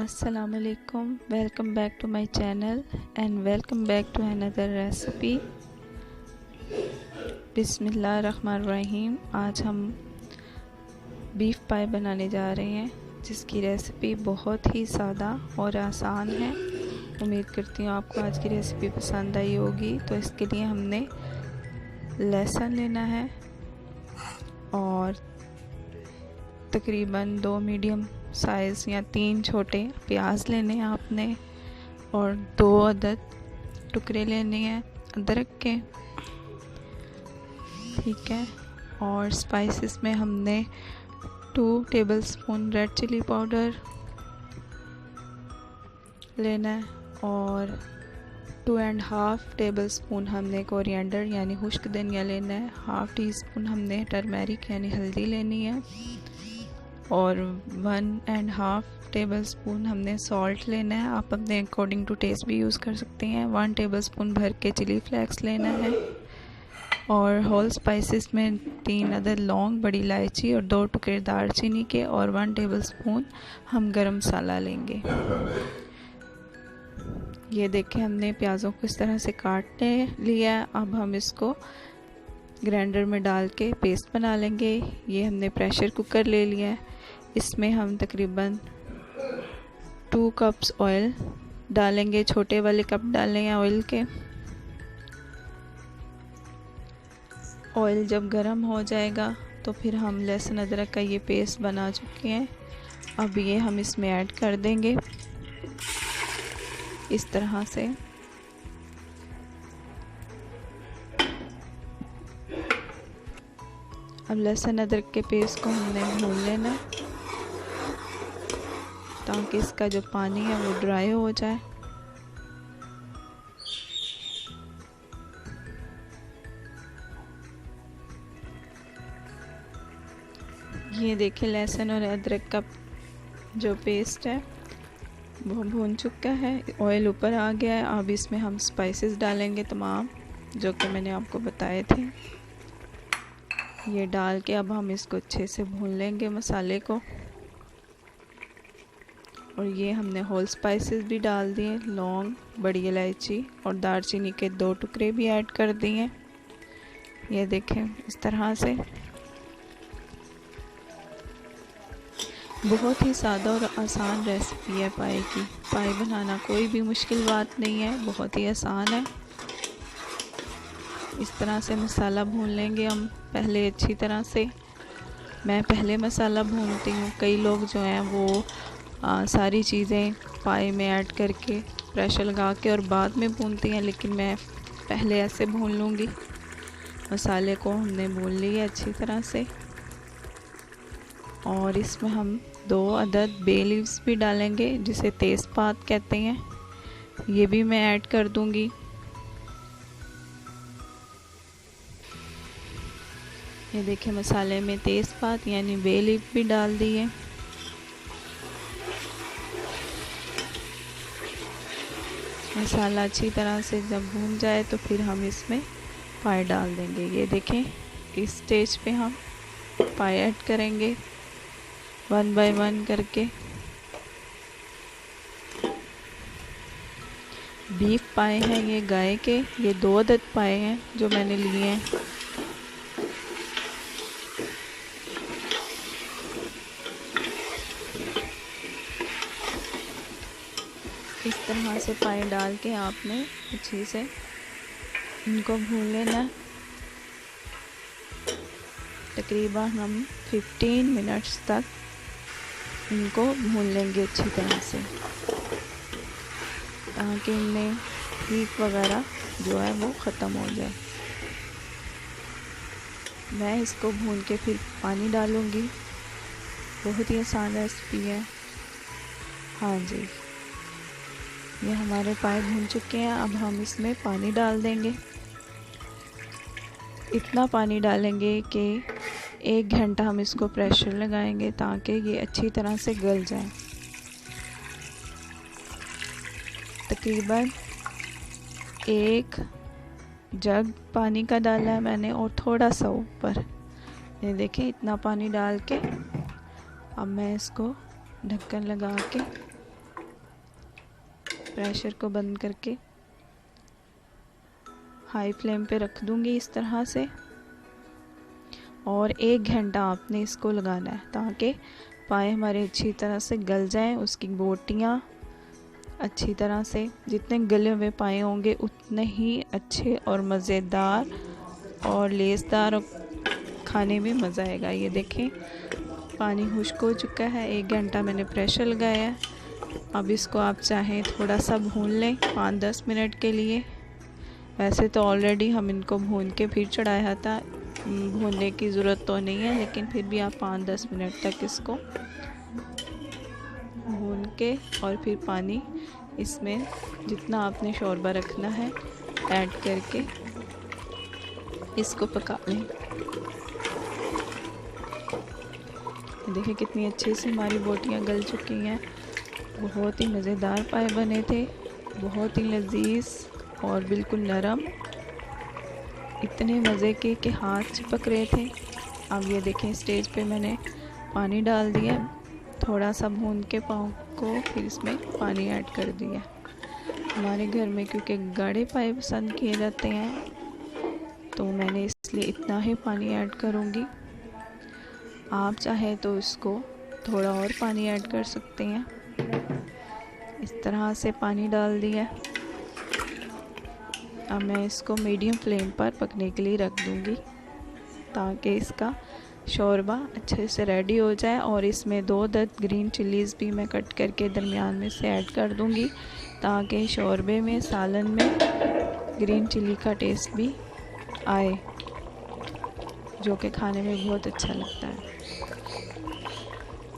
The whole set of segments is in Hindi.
Assalamualaikum, welcome back to my channel and welcome back to another recipe। बिस्मिल्लाहिर्रहमानिर्रहीम। आज हम बीफ पाई बनाने जा रहे हैं जिसकी रेसिपी बहुत ही सादा और आसान है। उम्मीद करती हूँ आपको आज की रेसिपी पसंद आई होगी। तो इसके लिए हमने लहसुन लेना है और तकरीबन 2 मीडियम साइज़ या 3 छोटे प्याज लेने हैं आपने, और 2 अदद टुकड़े लेने हैं अदरक के, ठीक है। और स्पाइसेस में हमने 2 टेबलस्पून रेड चिली पाउडर लेना है और 2.5 टेबलस्पून हमने कोरिएंडर यानी खुश्क धनिया लेना है। 1/2 टीस्पून हमने टर्मेरिक यानी हल्दी लेनी है और 1.5 टेबलस्पून हमने सॉल्ट लेना है। आप अपने अकॉर्डिंग टू टेस्ट भी यूज़ कर सकते हैं। 1 टेबलस्पून भर के चिली फ्लेक्स लेना है और होल स्पाइसेस में 3 अदद लौंग, बड़ी इलायची और 2 टुकड़े दालचीनी के और 1 टेबलस्पून हम गरम मसाला लेंगे। ये देखें, हमने प्याज़ों को इस तरह से काट लिया। अब हम इसको ग्राइंडर में डाल के पेस्ट बना लेंगे। ये हमने प्रेशर कुकर ले लिया है। इसमें हम तकरीबन 2 कप्स ऑयल डालेंगे। छोटे वाले कप डालें हैं ऑयल के। ऑयल जब गर्म हो जाएगा तो फिर हम लहसुन अदरक का ये पेस्ट बना चुके हैं, अब ये हम इसमें ऐड कर देंगे इस तरह से। अब लहसुन अदरक के पेस्ट को हमने भून लेना ताकि इसका जो पानी है वो ड्राई हो जाए। ये देखिए, लहसुन और अदरक का जो पेस्ट है वो भून चुका है, ऑयल ऊपर आ गया है। अब इसमें हम स्पाइसेस डालेंगे तमाम जो कि मैंने आपको बताए थे। ये डाल के अब हम इसको अच्छे से भून लेंगे मसाले को। और ये हमने होल स्पाइसेस भी डाल दिए, लौंग, बड़ी इलायची और दालचीनी के 2 टुकड़े भी ऐड कर दिए। ये देखें, इस तरह से। बहुत ही सादा और आसान रेसिपी है पाई की। पाई बनाना कोई भी मुश्किल बात नहीं है, बहुत ही आसान है। इस तरह से मसाला भून लेंगे हम पहले अच्छी तरह से। मैं पहले मसाला भूनती हूँ। कई लोग जो हैं वो सारी चीज़ें पाई में ऐड करके प्रेशर लगा के और बाद में भूनती हैं, लेकिन मैं पहले ऐसे भून लूँगी। मसाले को हमने भून लिया अच्छी तरह से और इसमें हम 2 अदद बे लीव्स भी डालेंगे जिसे तेज़पात कहते हैं, ये भी मैं ऐड कर दूँगी। ये देखिए, मसाले में तेज़पात यानी बे लीफ भी डाल दिए। मसाला अच्छी तरह से जब भून जाए तो फिर हम इसमें पाई डाल देंगे। ये देखें, इस स्टेज पे हम पाई ऐड करेंगे 1 बाय 1 करके। बीफ पाए हैं ये गाय के, ये 2 अदद पाए हैं जो मैंने लिए हैं। इस तरह से पाई डाल के आपने अच्छे से इनको भून लेना। तकरीबन हम 15 मिनट्स तक इनको भून लेंगे अच्छी तरह से ताकि इनमें हीट वगैरह जो है वो ख़त्म हो जाए। मैं इसको भून के फिर पानी डालूँगी। बहुत ही आसान रेसिपी है। हाँ जी, ये हमारे पाए भून चुके हैं। अब हम इसमें पानी डाल देंगे। इतना पानी डालेंगे कि 1 घंटा हम इसको प्रेशर लगाएंगे ताकि ये अच्छी तरह से गल जाए। तकरीबन 1 जग पानी का डाला है मैंने और थोड़ा सा ऊपर। ये देखें, इतना पानी डाल के अब मैं इसको ढक्कन लगा के प्रेशर को बंद करके हाई फ्लेम पे रख दूंगी इस तरह से। और 1 घंटा आपने इसको लगाना है ताकि पाए हमारे अच्छी तरह से गल जाएं, उसकी बोटियाँ अच्छी तरह से। जितने गले हुए पाए होंगे उतने ही अच्छे और मज़ेदार और लेसदार और खाने में मज़ा आएगा। ये देखें पानी खुश्क हो चुका है, 1 घंटा मैंने प्रेशर लगाया है। अब इसको आप चाहें थोड़ा सा भून लें 5-10 मिनट के लिए। वैसे तो ऑलरेडी हम इनको भून के फिर चढ़ाया था, भूनने की ज़रूरत तो नहीं है, लेकिन फिर भी आप 5-10 मिनट तक इसको भून के और फिर पानी इसमें जितना आपने शोरबा रखना है ऐड करके इसको पका लें। देखिए कितनी अच्छे से हमारी बोटियाँ गल चुकी हैं। बहुत ही मज़ेदार पाए बने थे, बहुत ही लजीज और बिल्कुल नरम, इतने मज़े के कि हाथ चिपक रहे थे। अब ये देखें स्टेज पे मैंने पानी डाल दिया, थोड़ा सा भून के पाव को फिर इसमें पानी ऐड कर दिया। हमारे घर में क्योंकि गाढ़े पाए पसंद किए जाते हैं तो मैंने इसलिए इतना ही पानी ऐड करूँगी। आप चाहे तो इसको थोड़ा और पानी ऐड कर सकते हैं। इस तरह से पानी डाल दिया। अब मैं इसको मीडियम फ्लेम पर पकने के लिए रख दूँगी ताकि इसका शोरबा अच्छे से रेडी हो जाए। और इसमें 2 ग्रीन चिलीज़ भी मैं कट करके दरमियान में से ऐड कर दूँगी ताकि शोरबे में, सालन में ग्रीन चिली का टेस्ट भी आए, जो कि खाने में बहुत अच्छा लगता है।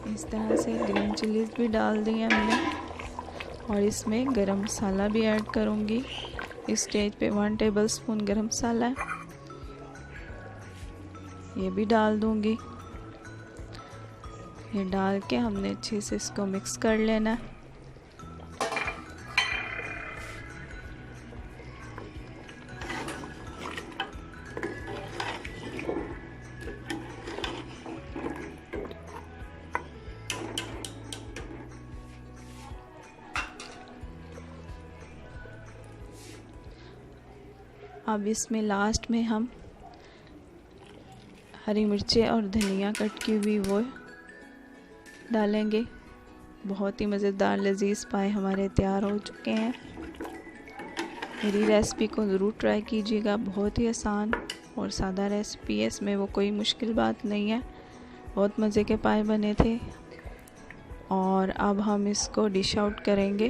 इस तरह से ग्रीन चिलीज़ भी डाल दी है मैंने और इसमें गरम मसाला भी ऐड करूँगी। इस स्टेज पे 1 टेबलस्पून गरम मसाला है, ये भी डाल दूँगी। ये डाल के हमने अच्छे से इसको मिक्स कर लेना है। अब इसमें लास्ट में हम हरी मिर्चें और धनिया कट की हुई वो डालेंगे। बहुत ही मज़ेदार लजीज पाए हमारे तैयार हो चुके हैं। मेरी रेसिपी को ज़रूर ट्राई कीजिएगा, बहुत ही आसान और सादा रेसिपी है, इसमें वो कोई मुश्किल बात नहीं है। बहुत मज़े के पाए बने थे। और अब हम इसको डिश आउट करेंगे।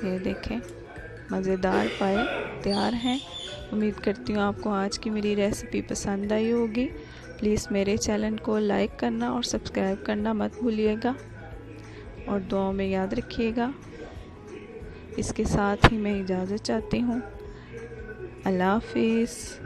ये देखें मज़ेदार पाए तैयार हैं। उम्मीद करती हूँ आपको आज की मेरी रेसिपी पसंद आई होगी। प्लीज़ मेरे चैनल को लाइक करना और सब्सक्राइब करना मत भूलिएगा और दुआओं में याद रखिएगा। इसके साथ ही मैं इजाज़त चाहती हूँ। अल्लाह हाफिज़।